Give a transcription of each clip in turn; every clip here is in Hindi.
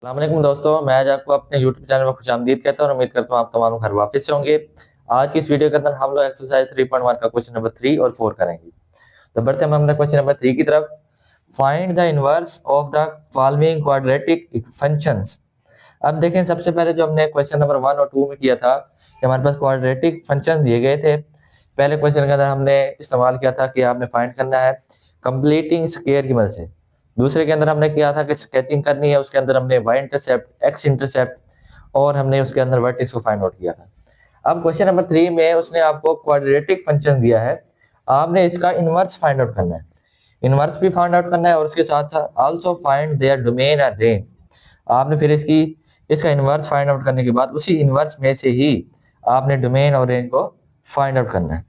अस्सलामुअलैकुम दोस्तों, मैं आज आपको अपने यूट्यूब चैनल में खुशामदीद कहता हूँ और उम्मीद करता हूँ आप तमाम घर वापस से होंगे। आज की इस वीडियो के अंदर हम लोग एक्सरसाइज 3.1 का क्वेश्चन नंबर 3 और 4 करेंगे। तो बढ़ते हैं हम अपने क्वेश्चन नंबर 3 की तरफ। Find the inverse of the following quadratic functions. अब देखें, सबसे पहले जो हमने क्वेश्चन नंबर 1 और 2 में किया था कि हमारे पास क्वाड्रेटिक फंक्शन दिए गए थे। पहले क्वेश्चन के अंदर हमने इस्तेमाल किया था कि आपने फाइंड करना है कंप्लीटिंग स्क्वायर की मदद से। दूसरे के अंदर हमने किया था कि स्केचिंग करनी है, उसके अंदर हमने वाई इंटरसेप्ट, एक्स इंटरसेप्ट और हमने उसके अंदर वर्टेक्स को फाइंड आउट किया था। अब क्वेश्चन नंबर 3 में उसने आपको क्वाड्रेटिक फंक्शन दिया है, आपने इसका इनवर्स फाइंड आउट करना है। इनवर्स भी फाइंड आउट करना है और उसके साथ साथ also find there domain and range. आपने फिर इसका इनवर्स फाइंड आउट करने के बाद उसी इनवर्स में से ही आपने डोमेन और रेंज को फाइंड आउट करना है।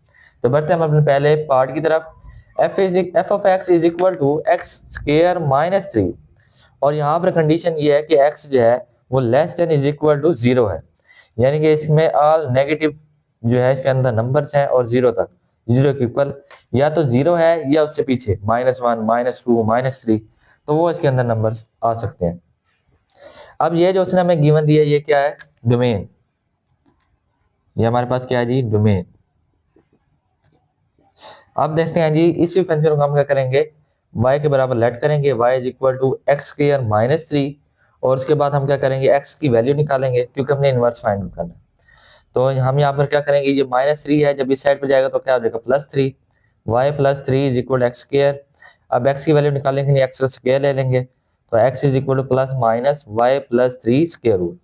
तो बढ़ते हैं हम अपने पहले पार्ट की तरफ। F of x is equal to x square minus 3। और यहाँ पर कंडीशन ये है कि एक्स जो है वो less than is equal to 0 है, यानी कि इसमें ऑल नेगेटिव जो है इसके अंदर नंबर्स हैं और 0 तक, 0 के इक्वल या तो 0 है या उससे पीछे -1, -2, -3, तो वो इसके अंदर नंबर्स आ सकते हैं। अब ये जो उसने हमें गिवन दिया, ये क्या है? डोमेन। ये हमारे पास क्या है जी? डोमेन। अब देखते हैं जी, इसी फंक्शन को हम क्या करेंगे, y के बराबर लेट करेंगे, y is equal to x square minus 3। और उसके बाद हम क्या करेंगे, x की वैल्यू निकालेंगे क्योंकि हमने इनवर्स फाइंड आउट करना है। तो हम यहाँ पर क्या करेंगे, ये -3 है, जब इस साइड पर जाएगा तो क्या हो जाएगा, +3। y plus 3 is equal x square. अब x की वैल्यू निकालेंगे, नहीं एक्स का स्क्वायर ले लेंगे, तो x is equal to plus minus y plus 3 square root.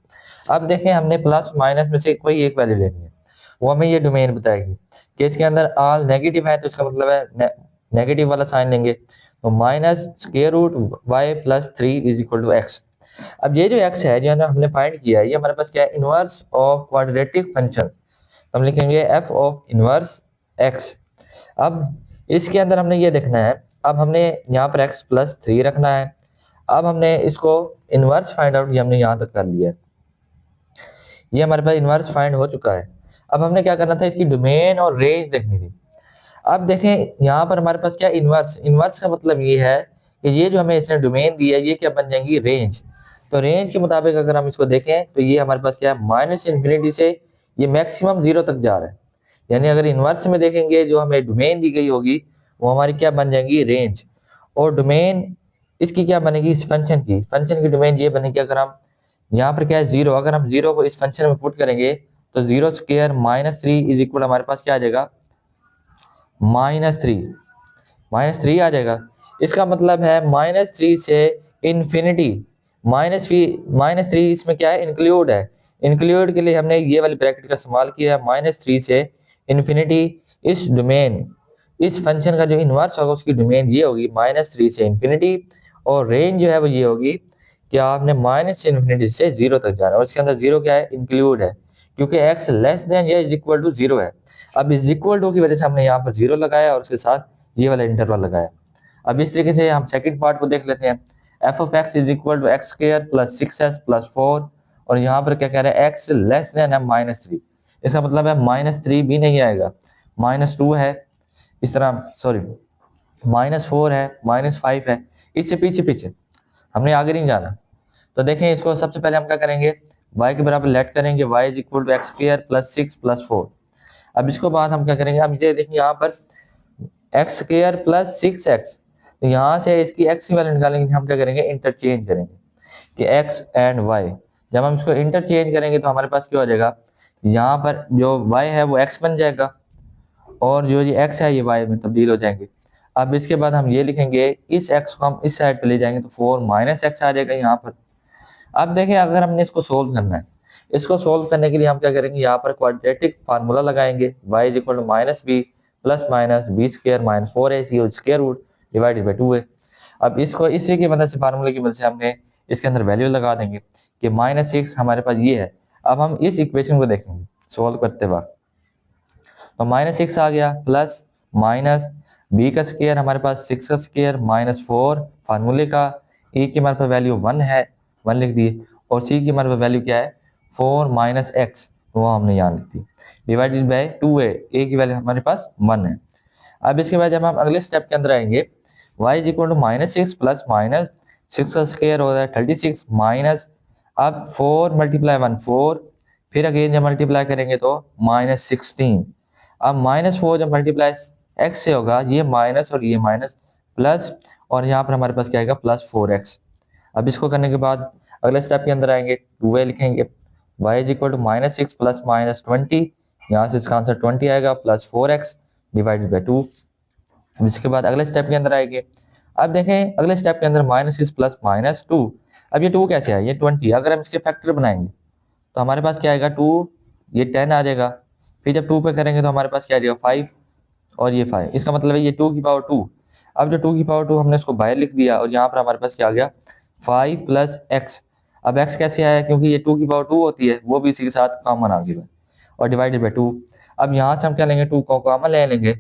अब देखें, हमने प्लस माइनस में से कोई एक वैल्यू लेनी है, वो हमें ये डोमेन बताएगी कि इसके अंदर ऑल नेगेटिव है, तो इसका मतलब है नेगेटिव वाला साइन लेंगे, तो minus square root y plus 3 is equal to x. अब ये जो एक्स है जो है ना हमने फाइंड किया है, ये हमारे पास क्या है, इनवर्स ऑफ क्वाड्रेटिक फंक्शन। हम लिखेंगे एफ ऑफ इनवर्स एक्स। अब इसके अंदर हमने ये देखना है, अब हमने यहाँ पर एक्स प्लस 3 रखना है। अब हमने इसको इनवर्स फाइंड आउट, ये हमने यहाँ तक कर लिया है, ये हमारे पास इनवर्स फाइंड हो चुका है। अब हमने क्या करना था, इसकी डोमेन और रेंज देखनी थी। अब देखें यहाँ पर हमारे पास क्या, इनवर्स। इनवर्स का मतलब ये है कि ये जो हमें इसने डोमेन दी है, ये क्या बन जाएंगी, रेंज। तो रेंज के मुताबिक अगर हम इसको देखें तो ये हमारे पास क्या है, माइनस इन्फिनिटी से ये मैक्सिमम 0 तक जा रहा है। यानी अगर इनवर्स में देखेंगे, जो हमें डोमेन दी गई होगी वो हमारी क्या बन जाएंगी, रेंज। और डोमेन इसकी क्या बनेगी, इस फंक्शन की डोमेन ये बनेगी, अगर हम यहाँ पर क्या है, 0, अगर हम 0 को इस फंक्शन में पुट करेंगे तो 0 स्क्वायर माइनस 3 इज इक्वल हमारे पास क्या आ जाएगा, -3। -3 आ जाएगा। इसका मतलब है -3 से इन्फिनिटी। -3 इसमें क्या है, इंक्लूड है। इंक्लूड के लिए हमने ये वाली ब्रैकेट का इस्तेमाल किया है, -3 से इन्फिनिटी। इस डोमेन, इस फंक्शन का जो इनवर्स होगा उसकी डोमेन ये होगी -3 से इन्फिनिटी। और रेंज जो है वो ये होगी कि आपने माइनस इन्फिनिटी से 0 तक जाना है, और इसके अंदर 0 क्या है, इंक्लूड है, क्योंकि x लेस देन या इज इक्वल टू 0 है। अब इज इक्वल टू की वजह से हमने यहाँ पर 0 लगाया और उसके साथ ये वाला इंटरवल लगाया। अब इस तरीके से हम सेकंड पार्ट को देख लेते हैं। F of x is equal to x square plus 6s plus 4। और यहाँ पर क्या कह रहा है, एक्स लेस देन है -3। इसका मतलब है -3 भी नहीं आएगा, -2 है, इस तरह सॉरी -4 है, -5 है, इससे पीछे पीछे हमने आगे नहीं जाना। तो देखें, इसको सबसे पहले हम क्या करेंगे, y के बराबर लेट करेंगे, y is equal to x square plus 6 plus 4। अब इसको बाद हम क्या करेंगे, अब ये देखिए यहाँ पर एक्स स्क्वायर प्लस 6x, तो यहाँ से इसकी x की वैल्यू निकालेंगे, हम क्या करेंगे, इंटरचेंज करेंगे कि x एंड y। जब हम इसको इंटरचेंज करेंगे तो हमारे पास क्या हो जाएगा, यहाँ पर जो y है वो x बन जाएगा और जो ये x है ये y में तब्दील हो जाएंगे। अब इसके बाद हम ये लिखेंगे, इस x को हम इस साइड पे ले जाएंगे तो 4 माइनस एक्स आ जाएगा यहाँ पर। अब देखें, अगर हमने इसको सोल्व करना है, इसको सोल्व करने के लिए हम क्या करेंगे, यहाँ पर क्वाड्रेटिक फार्मूला लगाएंगे, y is equal to minus B plus minus B square minus 4ac square root divided by 2a। अब इसको इसी की मदद से, फार्मूले की मदद से हमने इसके अंदर वैल्यू लगा देंगे कि -6 हमारे पास ये है। अब हम इस इक्वेशन को देखेंगे सोल्व करते वक्त, तो -6 आ गया प्लस माइनस बी का स्क्वायर, हमारे पास 6 का स्क्वायर -4 फार्मूले का, ए की हमारे पास वैल्यू 1 है, 1 लिख दी, और सी की हमारे पास वैल्यू क्या है, 4 माइनस एक्स, वो हमने यहाँ लिख दी, डिवाइडेड बाई 2a, ए की वैल्यू हमारे पास 1 है। अब इसके बाद जब हम अगले स्टेप के अंदर आएंगे, y is equal to -6 plus minus 6 का स्क्वायर हो रहा है 36 माइनस अब 4 मल्टीप्लाई 1 4, फिर अगेन जब मल्टीप्लाई करेंगे तो -16। अब -4 जब मल्टीप्लाई x से होगा, ये माइनस और ये माइनस प्लस, और यहाँ पर हमारे पास क्या आएगा +4x। अब इसको करने के बाद अगले स्टेप के अंदर आएंगे, 2a लिखेंगे, y is equal to -6 plus -20, यहाँ से इसका आंसर 20 आएगा, +4x डिवाइडेड बाई 2। अब इसके बाद अगले स्टेप के अंदर आएंगे। अब देखें अगले स्टेप के अंदर -6 प्लस -2, अब ये 2 कैसे है, ये 20, अगर हम इसके फैक्टर बनाएंगे तो हमारे पास क्या आएगा 2, ये 10 आ जाएगा, फिर जब 2 पे करेंगे तो हमारे पास क्या आ जाएगा 5, और ये 5, इसका मतलब है ये 2 की पावर 2। अब जो 2 की पावर 2 हमने इसको बाहर लिख दिया, और यहाँ पर हमारे पास क्या आ गया 5 प्लस एक्स। अब x कैसे आया, क्योंकि ये 2 की पावर 2 होती है, वो भी इसी के साथ कॉमन आ गया, और डिवाइडेड बाई 2। अब यहाँ से हम क्या लेंगे, 2 को कॉमन ले लेंगे,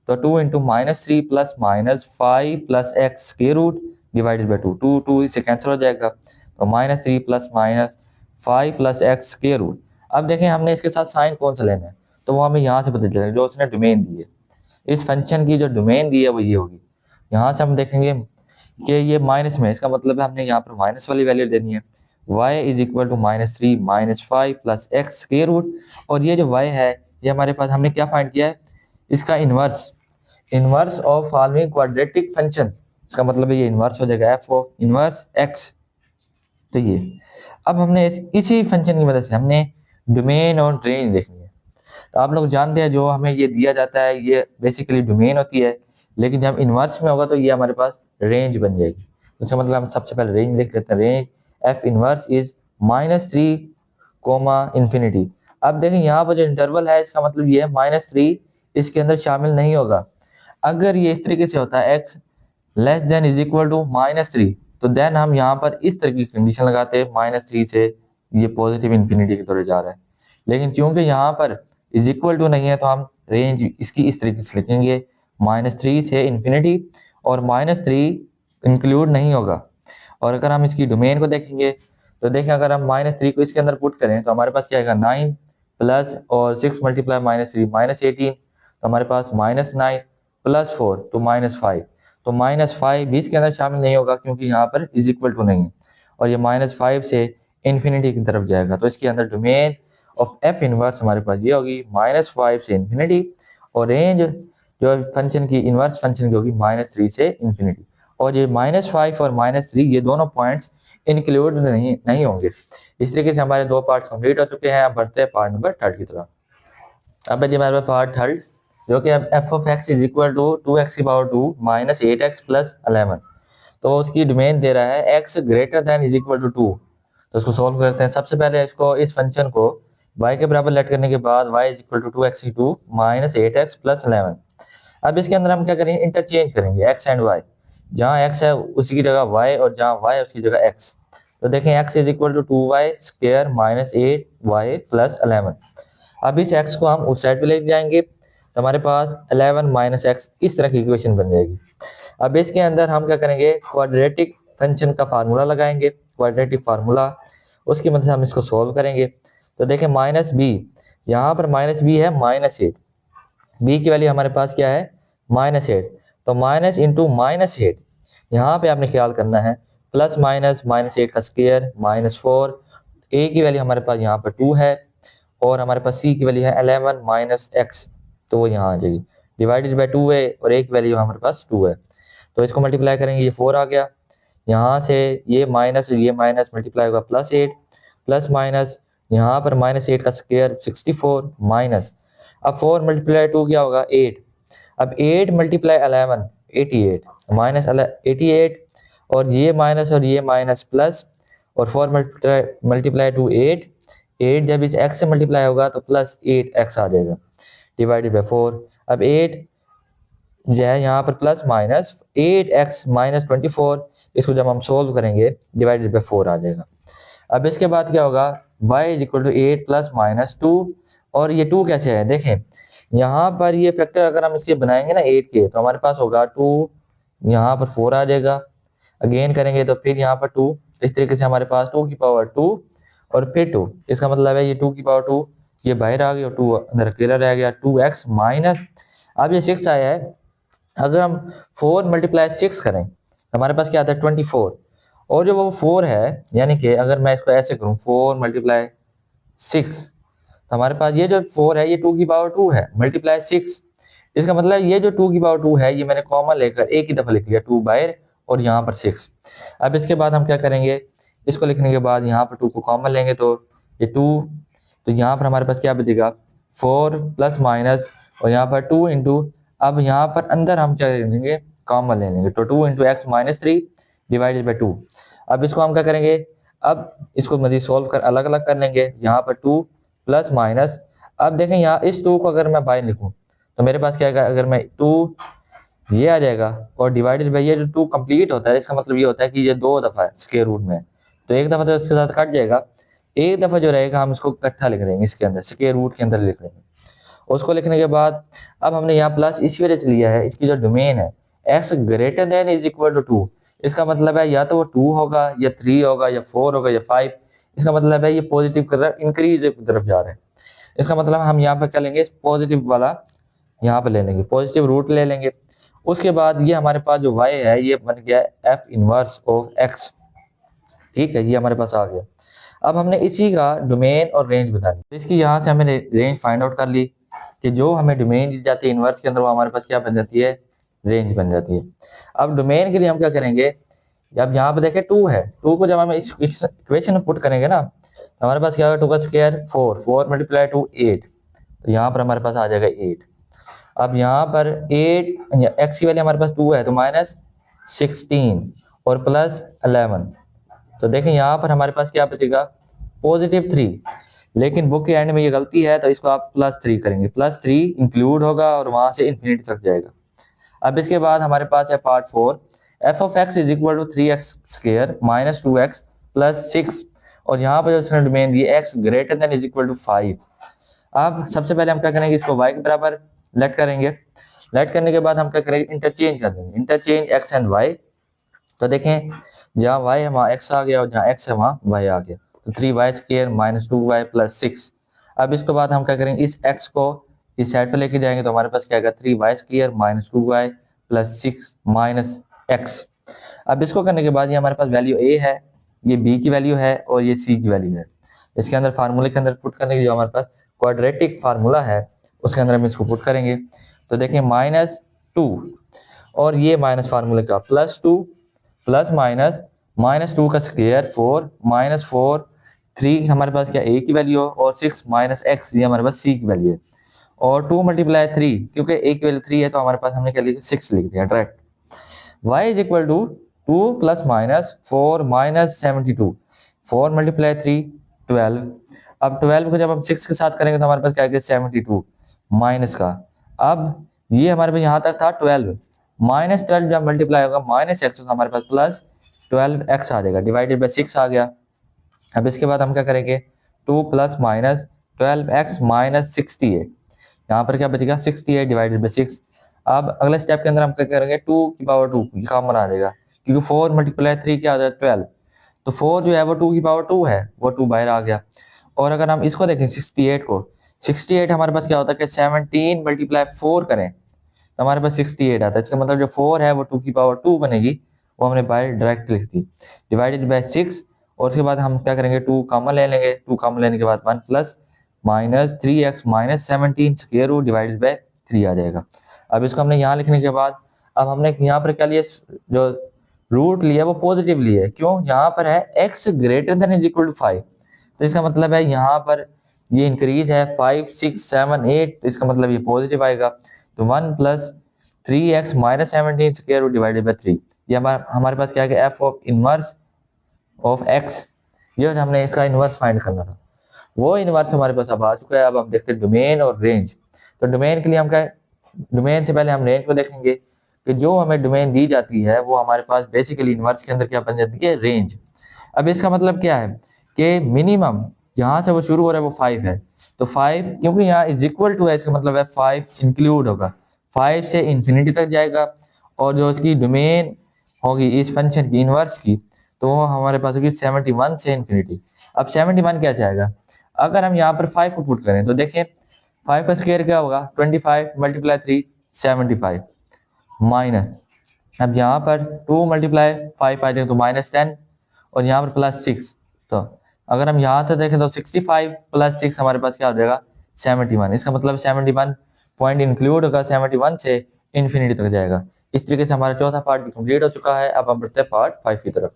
तो 2 इंटू -3 प्लस -5 प्लस एक्स के रूट डिवाइडेड बाई 2, 2 2 इससे कैंसिल हो जाएगा, तो -3 प्लस -5 प्लस एक्स के रूट। अब देखें हमने इसके साथ साइन कौन सा लेना है, तो वो हमें यहाँ से पता चलेगा, जो उसने डोमेन दी है, इस फंक्शन की जो डोमेन दी है वो ये होगी। यहाँ से हम देखेंगे कि ये माइनस में, इसका मतलब है हमने यहाँ पर माइनस वाली वैल्यू देनी है, y is equal to -3 -5 plus x के रूट, और ये जो y है ये हमारे पास हमने क्या फाइंड किया है, इसका inverse, inverse of following quadratic function, इसका मतलब है ये इनवर्स हो जाएगा f ऑफ इनवर्स x। तो ये अब हमने इसी फंक्शन की मदद से हमने डोमेन और रेंज देखनी है। तो आप लोग जानते हैं जो हमें ये दिया जाता है ये बेसिकली डोमेन होती है, लेकिन जब इनवर्स में होगा तो ये हमारे पास रेंज बन जाएगी। तो इसका मतलब हम सबसे पहले रेंज देख लेते हैं, range F inverse is -3 infinity. अब देखें यहाँ पर जो इंटरवल है इसका मतलब ये है -3 इसके अंदर शामिल नहीं होगा। अगर ये इस तरीके से होता है x less than is equal to -3, तो देन हम यहाँ पर इस तरह की कंडीशन लगाते हैं, -3 से ये पॉजिटिव इंफिनिटी की तरफ जा रहा है, लेकिन क्योंकि यहाँ पर इज इक्वल टू नहीं है तो हम रेंज इसकी इस तरीके से लिखेंगे, -3 से इंफिनिटी, और -3 इंक्लूड नहीं होगा। और अगर हम इसकी डोमेन को देखेंगे तो देखें अगर हम -3 को इसके अंदर पुट करें तो हमारे पास क्या आएगा 9 प्लस और 6 मल्टीप्लाई -3 -18, तो हमारे पास -9 प्लस 4 तो -5, तो -5 भी इसके अंदर शामिल नहीं होगा क्योंकि यहाँ पर इज इक्वल टू नहीं है, और ये -5 से इंफिनिटी की तरफ जाएगा, तो इसके अंदर डोमेन ऑफ एफ इनवर्स हमारे पास ये होगी -5 से इंफिनिटी, और रेंज जो फंक्शन की इनवर्स फंक्शन की होगी -3 से इंफिनिटी। और ये -5 और -3 ये दोनों पॉइंट्स इंक्लूड नहीं होंगे। इस तरीके से हमारे दो पार्ट्स कंप्लीट हो चुके हैं। अब बढ़ते हैं पार्ट नंबर 3 की तरफ। अब जी हमारे पास पार्ट 3 जो कि f of x is equal to 2x की पावर 2 -8x प्लस 11, तो उसकी डोमेन दे रहा है x greater than is equal to 2। तो इसको सोल्व करते हैं। सबसे पहले इसको इस फंक्शन को y के बराबर लेट करने के बाद y is equal to 2x की 2 -8x प्लस 11। अब इसके अंदर हम क्या करेंगे, इंटरचेंज करेंगे x एंड y, जहाँ x है उसी की जगह y और जहाँ y है उसकी जगह x। तो देखें x is equal to 2y square -8y plus 11। अब इस x को हम उस साइड पे ले जाएंगे तो हमारे पास 11 x इस तरह की इक्वेशन बन जाएगी। अब इसके अंदर हम क्या करेंगे, क्वाड्रेटिक फंक्शन का फार्मूला लगाएंगे, क्वाड्रेटिक फार्मूला, उसकी मदद से हम इसको सोल्व करेंगे। तो देखें -b, यहाँ पर -b है -8, b की वैल्यू हमारे पास क्या है -8, तो माइनस इंटू -8, यहाँ पे आपने ख्याल करना है प्लस माइनस -8 का स्क्वायर -4, a की वैल्यू हमारे पास यहाँ पर 2 है, और हमारे पास c की वैल्यू है 11 x, तो वो यहाँ आ जाएगी डिवाइडेड बाई 2 है, और a की वैल्यू हमारे पास 2 है, तो इसको मल्टीप्लाई करेंगे ये 4 आ गया, यहाँ से ये माइनस मल्टीप्लाई होगा +8 प्लस माइनस यहाँ पर -8 का स्क्वायर 64 माइनस, अब 4 मल्टीप्लाई 2 क्या होगा 8, अब 8 मल्टीप्लाई 11 88 माइनस 88, और ये माइनस प्लस, और 4 मल्टीप्लाई 2 8, 8 जब इस x से मल्टीप्लाई होगा तो प्लस 8x आ जाएगा डिवाइडेड बाई 4। अब 8 जो है यहाँ पर प्लस माइनस 8x माइनस 24, इसको जब हम सोल्व करेंगे डिवाइडेड बाई 4 आ जाएगा। अब इसके बाद क्या होगा, y is equal to 8 plus -2, और ये 2 कैसे है देखें, यहाँ पर ये फैक्टर अगर हम इसके बनाएंगे ना 8 के, तो हमारे पास होगा 2, यहाँ पर 4 आ जाएगा, अगेन करेंगे तो फिर यहाँ पर 2, इस तरीके से हमारे पास 2 की पावर 2 और फिर 2, इसका मतलब है ये 2 की पावर 2 ये बाहर आ गई और 2 अंदर अकेला रह गया 2x माइनस, अब ये 6 आया है, अगर हम 4 मल्टीप्लाई 6 करें तो हमारे पास क्या आता है 24, और जो वो 4 है, यानी कि अगर मैं इसको ऐसे करूं 4 मल्टीप्लाई 6, तो हमारे पास ये जो 4 है ये 2 की पावर 2 है मल्टीप्लाई 6। इसका मतलब ये जो 2 की पावर 2 है ये मैंने कॉमन लेकर एक ही दफा लिख लिया 2 बाहर और यहाँ पर 6। अब इसके बाद हम क्या करेंगे, इसको लिखने के बाद यहाँ पर 2 को कॉमन लेंगे तो ये 2, तो यहाँ पर हमारे पास क्या बचेगा 4 प्लस माइनस और यहाँ पर 2 इंटू, अब यहाँ पर अंदर हम क्या लेंगे कॉमन ले लेंगे तो 2 into x minus 3 divided by 2। अब इसको हम क्या करेंगे, अब इसको मजीद सोल्व कर अलग अलग कर लेंगे, यहाँ पर 2 प्लस माइनस, अब देखें यहाँ इस 2 को अगर मैं बाय लिखूं तो मेरे पास क्या आएगा, अगर मैं 2 ये आ जाएगा और डिवाइडेड बाई ये जो 2 कंप्लीट होता है इसका मतलब ये होता है कि ये 2 दफा है स्क्वायर रूट में, तो एक दफा तो इसके साथ कट जाएगा, एक दफा जो रहेगा हम इसको इकट्ठा लिख देंगे इसके अंदर स्क्वायर रूट के अंदर लिख लेंगे। उसको लिखने के बाद अब हमने यहाँ प्लस इसी वजह से लिया है, इसकी जो डोमेन है x greater than is equal to 2, इसका मतलब है या तो वो 2 होगा या 3 होगा या 4 होगा या 5, इसका मतलब है ये पॉजिटिव की तरफ इंक्रीज की तरफ जा रहा है। इसका मतलब हम यहाँ पर क्या लेंगे पॉजिटिव वाला यहाँ पे ले लेंगे, पॉजिटिव रूट ले लेंगे। उसके बाद ये हमारे पास जो y है ये बन गया एफ इनवर्स ऑफ x, ठीक है ये हमारे पास आ गया। अब हमने इसी का डोमेन और रेंज बतानी, तो इसकी यहाँ से हमने रेंज फाइंड आउट कर ली कि जो हमें डोमेन दी जाती है इनवर्स के अंदर वो हमारे पास क्या बन जाती है रेंज बन जाती है। अब डोमेन के लिए हम क्या करेंगे, जब यहाँ पे देखें 2 है, 2 को जब हम इस इक्वेशन में पुट करेंगे ना तो हमारे पास क्या होगा 2 का स्क्वायर 4, 4 मल्टीप्लाई 2 8, तो यहाँ पर हमारे पास आ जाएगा 8। अब यहाँ पर 8 एक्स की वैल्यू हमारे पास 2 है तो माइनस 16 और प्लस 11, तो देखें यहाँ पर हमारे पास क्या बचेगा पॉजिटिव 3, लेकिन बुक के एंड में ये गलती है तो इसको आप प्लस 3 करेंगे, प्लस 3 इंक्लूड होगा और वहां से इन्फिनिटी तक जाएगा। अब इसके बाद हमारे पास है part 4, f of x is equal to 3x square minus 2x plus 6, और यहाँ पर जो डोमेन दी x greater than is equal to 5। अब सबसे पहले हम क्या करेंगे इसको y के बराबर लेट करेंगे, लेट करने के बाद हम क्या करेंगे इंटरचेंज कर देंगे, इंटरचेंज x एंड y, तो देखें जहाँ y है वहाँ x आ गया और जहाँ x है वहाँ y आ गया, तो 3y square minus 2y plus 6। अब इसके बाद हम क्या करेंगे इस x को इस साइड पे लेके जाएंगे तो हमारे पास क्या आएगा 3y square minus 2y plus 6 minus x। अब इसको करने के बाद ये हमारे पास वैल्यू a है, ये b की वैल्यू है और ये c की वैल्यू है, इसके अंदर फार्मूले के अंदर पुट करने के जो हमारे पास क्वाड्रेटिक फार्मूला है उसके अंदर हम इसको पुट करेंगे, तो देखिए माइनस 2 और ये माइनस फार्मूले का प्लस 2 प्लस माइनस माइनस 2 का स्क्वायर 4 माइनस 4 3 हमारे पास क्या a की वैल्यू और 6 माइनस x ये हमारे पास c की वैल्यू है, और 2 मल्टीप्लाई 3 क्योंकि a की वैल्यू 3 है तो हमारे पास हमने क्या लिखा 6 लिख दिया direct. y is equal to 2 plus minus 4 minus 72, 4 multiply 3 12, अब 12 को जब हम 6 के साथ करेंगे तो हमारे पास क्या आएगा 72 माइनस का, अब ये हमारे पास यहाँ तक था 12 माइनस 12 जब मल्टीप्लाई होगा माइनस एक्स तो हमारे पास प्लस 12x आ जाएगा डिवाइडेड बाई 6 आ गया। अब इसके बाद हम क्या करेंगे 2 प्लस माइनस 12x माइनस 68, यहाँ पर क्या बचेगा 68 डिवाइडेड बाई 6। अब अगले स्टेप के अंदर हम क्या करेंगे 2 की पावर 2 कॉमन आ जाएगा क्योंकि 4 मल्टीप्लाई 3 क्या आ जाएगा 12, तो 4 जो है वो 2 की पावर 2 है वो 2 बाहर आ गया। और अगर हम इसको देखें 68 को, 68 हमारे पास क्या होता है कि 17 मल्टीप्लाई 4 करें तो हमारे पास 68 आता है, इसका मतलब जो 4 है वो 2 की पावर 2 बनेगी, वो हमने बाहर डायरेक्ट लिख दी डिवाइडेड बाय 6, और उसके बाद हम क्या करेंगे 2 कॉमन ले लेंगे, 2 कॉमन लेने के बाद 1 plus minus 3x minus 17 square root divided by 3 आ जाएगा। अब इसको हमने यहाँ लिखने के बाद अब हमने यहाँ पर क्या लिया जो रूट लिया वो पॉजिटिव लिया है, क्यों यहाँ पर है x greater than is equal to 5, तो इसका मतलब है यहाँ पर ये इंक्रीज है 5 6 7 8, तो इसका मतलब ये पॉजिटिव आएगा, तो 1 plus 3x minus 17 square root divided by 3, ये हमारे पास क्या है f of inverse of x, ये हमने इसका इनवर्स फाइंड करना था, वो इनवर्स हमारे पास अब आ चुका है। अब हम देखते हैं डोमेन और रेंज, तो डोमेन के लिए हम क्या डोमेन से पहले हम रेंज को देखेंगे कि जो हमें डोमेन दी जाती है वो हमारे पास बेसिकली इनवर्स के अंदर क्या बन जाती है रेंज। अब इसका मतलब क्या है कि मिनिमम जहां से वो शुरू हो रहा है वो 5 है, तो 5 क्योंकि यहाँ इज इक्वल टू है इसका मतलब है 5 इंक्लूड होगा, 5 से इंफिनिटी तक जाएगा, और जो इसकी डोमेन होगी इस फंक्शन की इनवर्स की तो वो हमारे पास होगी 71 से इंफिनिटी। अब 71 कैसे आएगा, अगर हम यहाँ पर 5 को पुट करें तो देखें 5 का स्क्वायर क्या होगा 25 मल्टीप्लाई 3 75 माइनस, अब यहाँ पर 2 मल्टीप्लाई 5 आ जाएगा तो माइनस 10, और यहाँ पर +6। तो अगर हम यहाँ से देखें तो 65 + 6 हमारे पास क्या हो जाएगा 71। इसका मतलब 71 पॉइंट इंक्लूड होगा, 71 से इन्फिनिटी तक जाएगा। इस तरीके से हमारा चौथा पार्ट भी कंप्लीट हो चुका है। अब हम बढ़ते हैं पार्ट 5 की तरफ।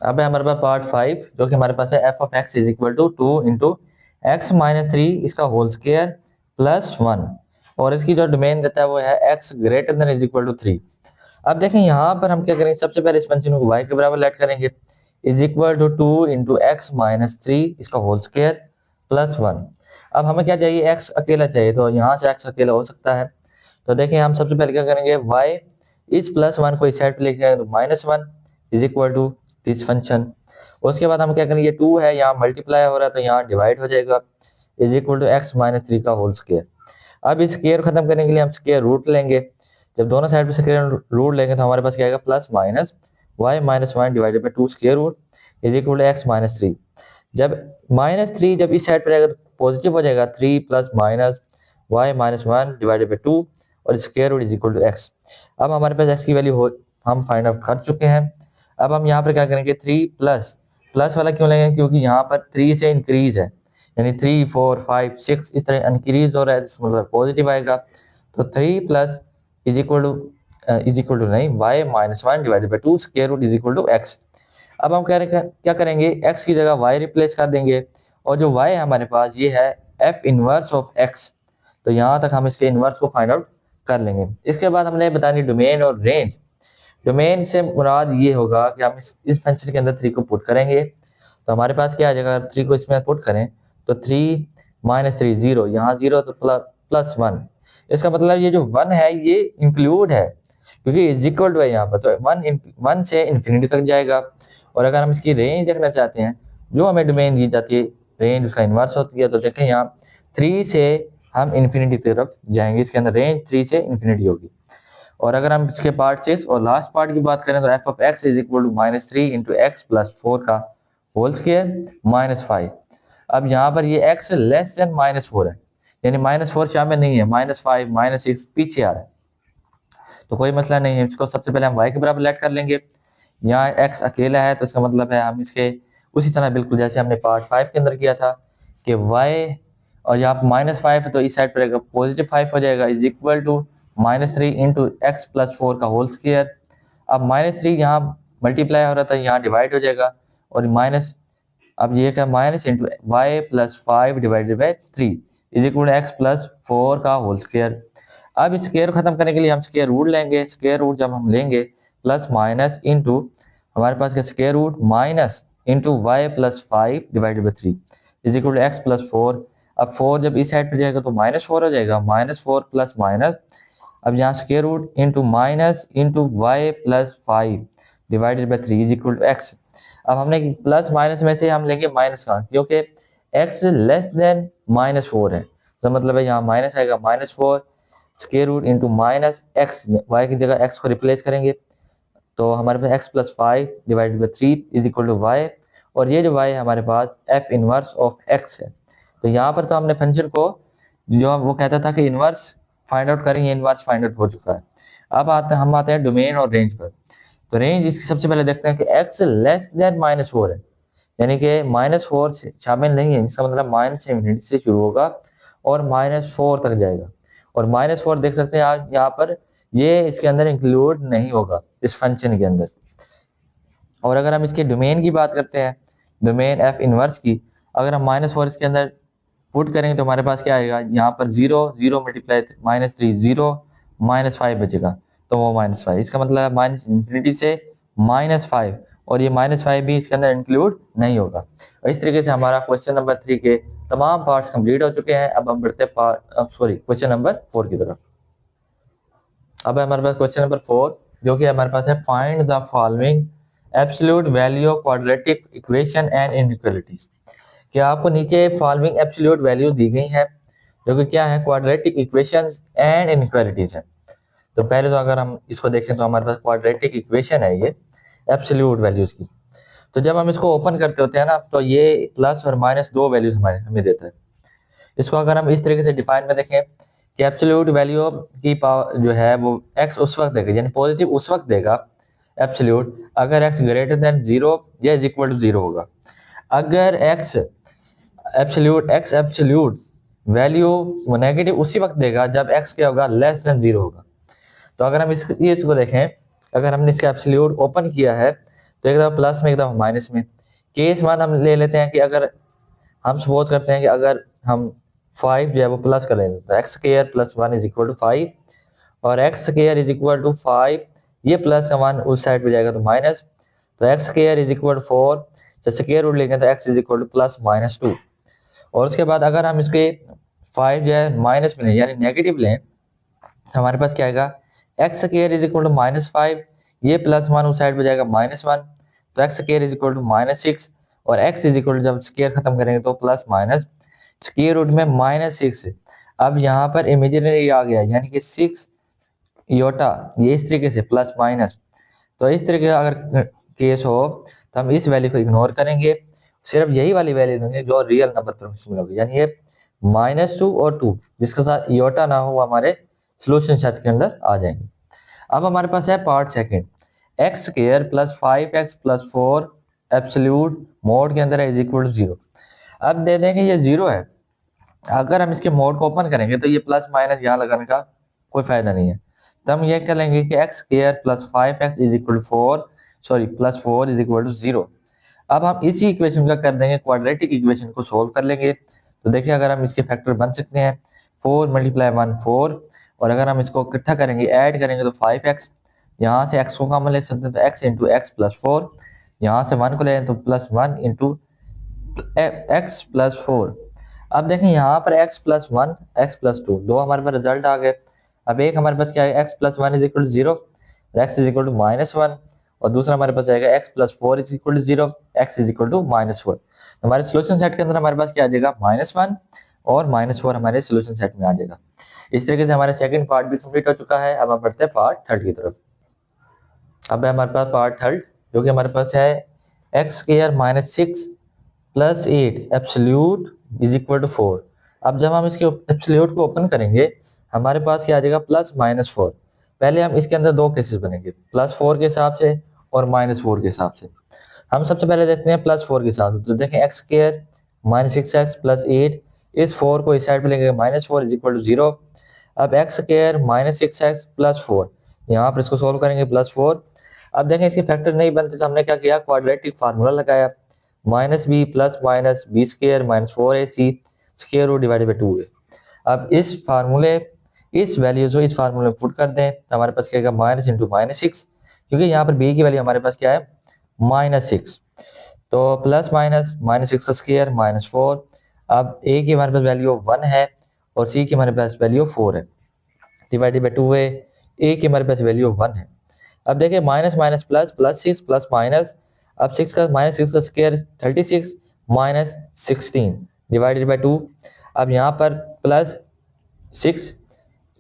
अब है हमारे पास पार्ट 5 जो कि हमारे पास है f(x) is equal to 2 into x minus 3 इसका होल स्क्वायर प्लस 1, और इसकी जो डोमेन देता है वो है x greater than is equal to 3। अब देखें यहाँ पर हम क्या करेंगे, सबसे पहले इस फंक्शन को y के बराबर लेट करेंगे, is equal to 2 into x minus 3 इसका होल स्क्वायर प्लस 1। अब हमें क्या चाहिए, x अकेला चाहिए, तो यहाँ से x अकेला हो सकता है। तो देखिए हम सबसे पहले क्या करेंगे, y इस +1 को इस साइड पे लेके तो -1 is equal to this function. उसके बाद हम क्या करेंगे, 2 है यहाँ मल्टीप्लाई हो रहा है तो यहाँ डिवाइड हो जाएगा, is equal to x minus 3 का होल स्क्वायर। अब इस स्क्वायर खत्म करने के लिए हम स्क्वायर रूट लेंगे। जब दोनों साइड पे स्क्वायर रूट लेंगे तो हमारे पास क्या आएगा, plus minus y minus 1 divided by 2 square root is equal to x minus 3। जब -3 जब इस साइड पर जाएगा तो पॉजिटिव हो जाएगा, 3 plus minus y minus 1 divided by 2 और square root is equal to x. अब हमारे पास एक्स की वैल्यू हो हम फाइंड आउट कर चुके हैं। अब हम यहाँ पर क्या करेंगे, 3 प्लस प्लस वाला क्यों लेंगे, क्योंकि यहाँ पर 3 से इंक्रीज है, यानी 3 4 5 6 इस तरह इंक्रीज हो रहा है, मतलब पॉजिटिव आएगा। तो 3 प्लस इज इक्वल टू नहीं y minus 1 divided by 2 square root is equal to x. अब हम क्या करेंगे, x की जगह y रिप्लेस कर देंगे, और जो y है हमारे पास ये है f इनवर्स ऑफ x। तो यहाँ तक हम इसके इनवर्स को फाइंड आउट कर लेंगे। इसके बाद हमने बतानी डोमेन और रेंज। डोमेन से मुराद ये होगा कि हम इस फंक्शन के अंदर 3 को पुट करेंगे, तो हमारे पास क्या आ जाएगा, 3 को इसमें पुट करें तो 3 माइनस 3 0, यहाँ 0 तो प्लस 1। इसका मतलब ये जो 1 है ये इंक्लूड है, क्योंकि इज इक्वल टू है यहाँ पर, तो 1 से इन्फिनिटी तक जाएगा। और अगर हम इसकी रेंज देखना चाहते हैं, जो हमें डोमेन दी जाती है रेंज उसका इन्वर्स होती है, तो देखें यहाँ 3 से हम इन्फिनिटी की तरफ जाएंगे, इसके अंदर रेंज 3 से इन्फिनिटी होगी। और अगर हम इसके पार्ट 6 और लास्ट पार्ट की बात करें तो f(x) is equal to -3 into x plus 4 का होल स्क्वायर -5। अब यहाँ पर ये x लेस देन -4 है, यानी -4 शामिल नहीं है, -5 -6 पीछे आ रहा है, तो कोई मसला नहीं है। इसको सबसे पहले हम y के बराबर लेट कर लेंगे। यहाँ x अकेला है तो इसका मतलब है हम इसके उसी तरह बिल्कुल जैसे हमने पार्ट 5 के अंदर किया था कि y, और यहाँ पर -5 है तो इस साइड पर पॉजिटिव 5 हो जाएगा, is equal to -3 into x plus 4 का होल स्क्वायर। अब -3 यहाँ मल्टीप्लाई हो रहा था, यहाँ डिवाइड हो जाएगा, और माइनस अब ये क्या minus into y plus 5 divided by 3 is equal x plus 4 का होल स्क्वायर। अब इस स्क्वायर खत्म करने के लिए हम स्क्वायर रूट लेंगे। स्क्वायर रूट जब हम लेंगे प्लस माइनस इंटू हमारे पास क्या square root minus into y plus 5 divided by 3 is equal x plus 4। अब 4 जब इस साइड पर जाएगा तो -4 हो जाएगा, -4 प्लस माइनस, अब यहाँ square root into minus into y plus 5 divided by 3 is equal to x. अब हमने प्लस माइनस में से हम लेंगे माइनस का, क्योंकि x लेस देन -4 है, तो मतलब है यहाँ माइनस आएगा, -4 square root into minus x, y की जगह x को रिप्लेस करेंगे तो हमारे पास x plus 5 divided by 3 is equal to y, और ये जो y है हमारे पास f इनवर्स ऑफ x है। तो यहाँ पर तो हमने फंक्शन को जो वो कहता था कि इनवर्स फाइंड आउट करेंगे, इनवर्स फाइंड आउट हो चुका है। अब हम आते हैं डोमेन और रेंज पर। तो रेंज इसकी सबसे पहले देखते हैं कि x लेस देन -4 है, यानी कि -4 शामिल नहीं है, इसका मतलब -7 से शुरू होगा और -4 तक जाएगा। और -4 देख सकते हैं आप यहाँ पर, ये इसके अंदर इंक्लूड नहीं होगा इस फंक्शन के अंदर। और अगर हम इसके डोमेन की बात करते हैं, डोमेन f इनवर्स की, अगर हम -4 इसके अंदर पुट करेंगे तो हमारे पास क्या आएगा, यहाँ पर 0 0 मल्टीप्लाई -3 0 -5 बचेगा, तो वो -5, इसका मतलब माइनस इन्फिनिटी से -5, और ये -5 भी इसके अंदर इंक्लूड नहीं होगा। और इस तरीके से हमारा क्वेश्चन नंबर 3 के तमाम पार्ट्स कंप्लीट हो चुके हैं। अब हम बढ़ते हैं क्वेश्चन नंबर 4 की तरफ। अब हमारे पास क्वेश्चन नंबर 4 जो कि हमारे पास है, find the following absolute value of quadratic equation and inequalities. कि आपको नीचे फॉलोइंग एब्सोल्यूट वैल्यू दी गई है जो कि क्या है, क्वाड्रेटिक इक्वेशंस एंड इनइक्वालिटीज है। तो पहले तो अगर हम इसको देखें तो हमारे पास क्वाड्रेटिक इक्वेशन है ये एब्सोल्यूट वैल्यूज की। तो जब हम इसको ओपन करते होते हैं ना, तो ये प्लस और माइनस दो वैल्यूज हमें देता है। इसको अगर हम इस तरीके से डिफाइन में देखें कि एब्सोल्यूट वैल्यू की पावर जो है वो एक्स उस वक्त देगा, यानी पॉजिटिव उस वक्त देगा एब्सोल्यूट, अगर x ग्रेटर देन 0 या इज इक्वल टू 0 होगा। अगर x एब्सोल्यूट वैल्यू नेगेटिव उसी वक्त देगा जब x क्या होगा, लेस देन 0 होगा। तो अगर हम इसको देखें, अगर हमने इसका एब्सोल्यूट ओपन किया है तो एक दफा प्लस में एक दफा माइनस में। केस वन हम ले लेते हैं कि अगर हम सपोज करते हैं कि अगर हम 5 जो है वो प्लस कर लेते हैं तो x square plus 1 is equal to 5, और x square is equal to 5, ये प्लस का मान उस साइड पे जाएगा तो माइनस, तो x square is equal to 4, जब स्क्वायर रूट लेंगे तो x is equal to plus minus 2। और उसके बाद अगर हम इसके 5 जो है माइनस में लें यानी नेगेटिव लें तो हमारे पास क्या आएगा, x square is equal to -5, ये प्लस 1 उस साइड पे जाएगा -1, तो x square is equal to -6, और एक्स इज इक्वल टू जब स्क्वायर खत्म करेंगे तो प्लस माइनस स्क्वायर रूट में -6। अब यहाँ पर इमेजिनरी आ गया यानी कि 6 योटा, ये इस तरीके से प्लस माइनस। तो इस तरीके का अगर केस हो तो हम इस वैल्यू को इग्नोर करेंगे, सिर्फ यही वाली वैल्यू देंगे जो रियल नंबर पर मिसिंग होगी, यानी ये -2 और 2 जिसके साथ योटा ना हो हमारे सोल्यूशन सेट के अंदर आ जाएंगे। अब हमारे पास है part second, x square plus 5x plus 4 absolute mode के अंदर है इज इक्वल टू 0। अब दे दें कि ये 0 है, अगर हम इसके मोड को ओपन करेंगे तो ये प्लस माइनस यहाँ लगाने का कोई फायदा नहीं है। तो हम ये करेंगे कि x square plus 5x is equal to 4, sorry plus 4 is equal to 0। अब हम इसी इक्वेशन का कर देंगे क्वाड्रेटिक इक्वेशन को सोल्व कर लेंगे। तो देखिए अगर हम इसके फैक्टर बन सकते हैं, 4 मल्टीप्लाई 1 4, और अगर हम इसको इकट्ठा करेंगे ऐड करेंगे तो 5x, यहाँ से x को कॉमन ले सकते हैं तो x इंटू एक्स प्लस 4, यहाँ से 1 को ले तो प्लस 1 इंटू एक्स प्लस 4। अब देखें यहाँ पर x प्लस 1 x प्लस 2 दो हमारे पास रिजल्ट आ गए। अब एक हमारे पास क्या है, x plus 1 is equal to 0, x is equal to -1, और दूसरा हमारे पास आएगा x plus 4 is equal to 0, x is equal to -4। हमारे सोल्यूशन सेट के अंदर हमारे पास क्या आ जाएगा, -1 और -4 हमारे सोल्यूशन सेट में आ जाएगा। इस तरीके से हमारा सेकंड पार्ट भी कंप्लीट हो चुका है। अब हम बढ़ते हैं पार्ट थर्ड की तरफ। अब है हमारे पास पार्ट थर्ड, जो कि हमारे पास है x square -6 plus 8 absolute is equal to 4। अब जब हम इसके एब्सोल्यूट को ओपन करेंगे हमारे पास क्या आ जाएगा, +-4। पहले हम इसके अंदर दो केसेस बनेंगे, +4 के हिसाब से और -4 के हिसाब से। हम सबसे पहले देखते हैं +4 के हिसाब से। तो देखें एक्स स्क्वायर -6x प्लस 8, इस 4 को इस साइड पे लेंगे, -4 इज इक्वल टू 0। अब एक्स स्क्वायर -6x प्लस 4, यहाँ पर इसको सोल्व करेंगे +4। अब देखें इसके फैक्टर नहीं बनते तो हमने क्या किया, क्वाड्रेटिक फार्मूला लगाया, -b plus minus B square minus 4ac square root divided by 2a। अब इस फार्मूले इस वैल्यूज को इस फार्मूले में पुट कर दें तो हमारे पास क्या आएगा, माइनस इंटू -6, क्योंकि यहाँ पर b की वैल्यू हमारे पास क्या है, -6, तो प्लस माइनस -6 का स्क्वायर -4। अब a की हमारे पास वैल्यू 1 है और c की हमारे पास वैल्यू 4 है, डिवाइडेड बाई 2a, a की हमारे पास वैल्यू 1 है। अब देखिए minus minus plus, +6 plus minus, अब 6 का -6 का स्क्वायर 36 माइनस 16 डिवाइडेड बाई 2। अब यहाँ पर +6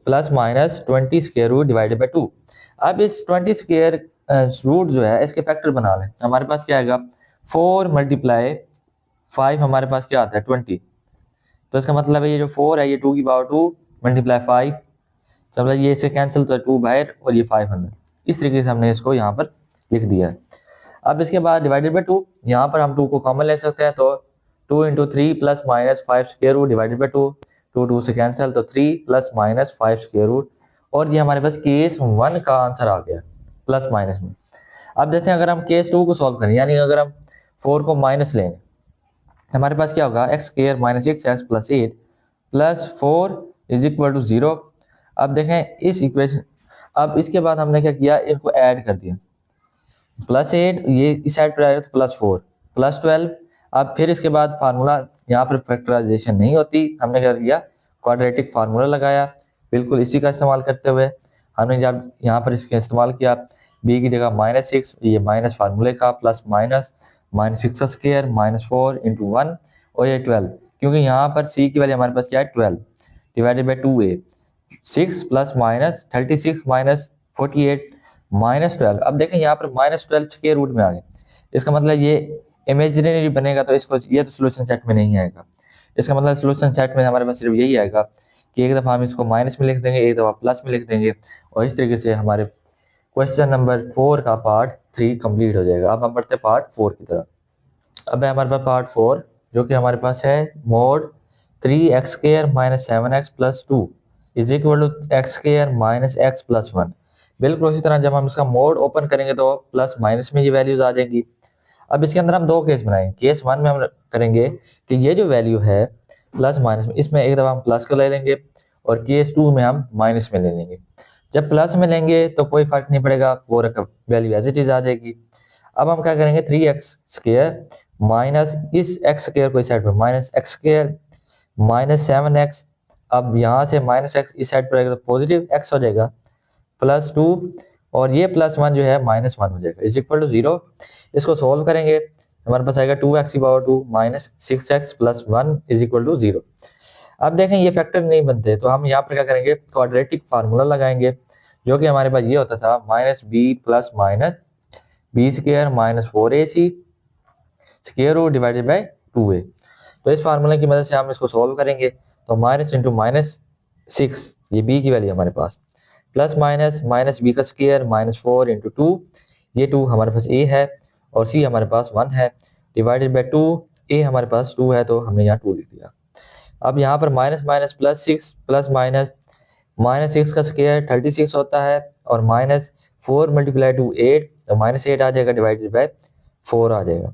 plus minus 20 square root divided by 2। अब इस 20 स्क्वायर रूट जो है इसके फैक्टर बना लें, हमारे पास क्या आएगा, 4 मल्टीप्लाई 5 हमारे पास क्या आता है 20। तो इसका मतलब है ये जो 4 है ये 2 की पावर 2 मल्टीप्लाई 5, चलो ये इसे कैंसिल तो 2 बाहर और ये 5 अंदर। इस तरीके से हमने इसको यहाँ पर लिख दिया है। अब इसके बाद डिवाइडेड बाई 2, यहाँ पर हम 2 को कॉमन ले सकते हैं तो 2 into 3 plus minus 5 square root divided by 2, 2 से कैंसिल तो 3 प्लस माइनस 5 स्क्वायर रूट, और ये हमारे पास केस 1 का आंसर आ गया प्लस माइनस में। अब देखते हैं अगर हम केस 2 को सॉल्व करें, यानी अगर हम 4 को माइनस लें हमारे पास क्या होगा, x square -6x plus 8 plus 4 is equal to 0। अब देखें इस इक्वेशन, अब इसके बाद हमने क्या किया, इनको ऐड कर दिया, +8 ये इस साइड पर आएगा तो +4 +12। अब फिर इसके बाद फार्मूला यहाँ पर फैक्टराइजेशन नहीं होती, हमने क्या किया, क्वाड्रेटिक फार्मूला लगाया, बिल्कुल इसी का इस्तेमाल करते हुए हमने जब यहाँ पर इसका इस्तेमाल किया, b की जगह -6, ये माइनस फार्मूले का प्लस माइनस -6 का स्क्वायर -4 इंटू 1 और ये 12, क्योंकि यहाँ पर c की वैल्यू हमारे पास क्या है 12 divided by 2a, 6 plus minus 36 minus 48 -12। अब देखें यहाँ पर -12 के रूट में आ गए, इसका मतलब ये इमेजिनरी बनेगा तो इसको ये तो सोल्यूशन सेट में नहीं आएगा। इसका मतलब सोल्यूशन सेट में हमारे पास सिर्फ यही आएगा कि एक दफ़ा हम इसको माइनस में लिख देंगे, एक दफ़ा प्लस में लिख देंगे, और इस तरीके से हमारे क्वेश्चन नंबर 4 का पार्ट 3 कंप्लीट हो जाएगा। अब हम बढ़ते हैं पार्ट 4 की तरफ। अब है हमारे पास पार्ट 4 जो कि हमारे पास है mod 3x² minus 7x plus 2 is equal to x² minus x plus 1। बिल्कुल उसी तरह जब हम इसका मोड ओपन करेंगे तो प्लस माइनस में ये वैल्यूज आ जाएंगी। अब इसके अंदर हम दो केस बनाएंगे। केस 1 में हम करेंगे कि ये जो वैल्यू है प्लस माइनस में, इसमें एक दफा हम प्लस को ले लेंगे और केस 2 में हम माइनस में ले लेंगे। जब प्लस में लेंगे तो कोई फर्क नहीं पड़ेगा, वो रकम वैल्यू एज इट इज आ जाएगी। अब हम क्या करेंगे 3x² माइनस इस x² को इस साइड पर माइनस x² माइनस 7x। अब यहाँ से माइनस x इस साइड पर आएगा तो पॉजिटिव x हो जाएगा प्लस 2 और ये प्लस 1 जो है माइनस 1 हो जाएगा इज इक्वल टू 0। इसको सोल्व करेंगे हमारे पास आएगा 2x की power 2 minus 6x plus 1 is equal to 0। अब देखें ये फैक्टर नहीं बनते तो हम यहाँ पर क्या करेंगे क्वाड्रेटिक फार्मूला लगाएंगे जो कि हमारे पास ये होता था minus B plus minus B square minus 4ac square root divided by 2a। तो इस फार्मूले की मदद से हम इसको सोल्व करेंगे तो माइनस इंटू माइनस 6 ये b की वैल्यू हमारे पास प्लस माइनस माइनस बी का स्क्वायर माइनस 4 इंटू 2 ये 2 हमारे पास a है और c हमारे पास 1 है डिवाइडेड बाई 2 a हमारे पास 2 है तो हमने यहाँ 2 लिख दिया। अब यहाँ पर minus minus plus 6 plus minus minus 6 का स्क्वायर 36 होता है और माइनस 4 मल्टीप्लाई टू 8 तो माइनस 8 आ जाएगा डिवाइडेड बाई 4 आ जाएगा।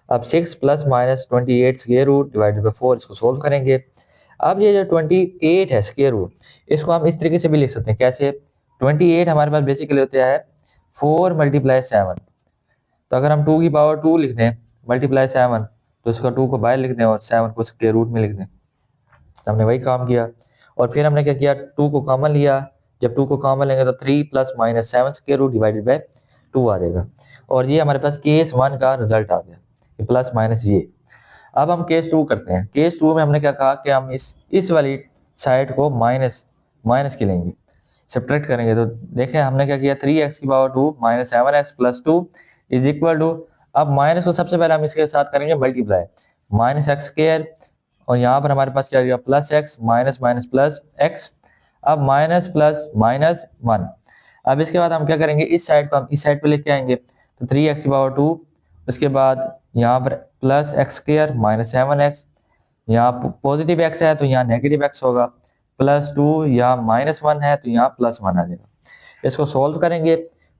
अब 6 plus minus 28 square root divided by 4 इसको सोल्व करेंगे। अब ये जो 28 है स्क्वायर रूट इसको हम इस तरीके से भी लिख सकते हैं। कैसे 28 हमारे पास बेसिकली होता है 4 मल्टीप्लाई 7। तो अगर हम 2 की पावर 2 लिख दें मल्टीप्लाई 7 तो इसका 2 को बाहर लिख दें और 7 को स्क्वायर रूट में लिख दें। तो हमने वही काम किया और फिर हमने क्या किया 2 को कॉमन लिया। जब 2 को कॉमन लेंगे तो 3 plus minus 7 square root divided by 2 आ जाएगा और ये हमारे पास केस 1 का रिजल्ट आ गया प्लस माइनस ये। अब हम केस 2 करते हैं। केस 2 में हमने क्या कहा कि हम इस वाली साइड को माइनस माइनस की लेंगे सब्ट्रैक्ट करेंगे। तो देखें हमने क्या किया 3x की power 2 minus 7x plus 2 is equal to अब माइनस को सबसे पहले हम इसके साथ करेंगे मल्टीप्लाई माइनस एक्स स्क्वायर और यहाँ पर हमारे पास क्या आ गया plus x minus minus plus x. अब माइनस प्लस माइनस 1। अब इसके बाद हम क्या करेंगे इस साइड को हम इस साइड पे लेके आएंगे तो 3x की पावर 2 उसके बाद यहाँ पर plus x square minus 7x यहाँ पॉजिटिव एक्स है तो यहाँ नेगेटिव एक्स होगा प्लस 2 यहाँ माइनस 1 है तो यहाँ प्लस 1 आ जाएगा। इसको सोल्व करेंगे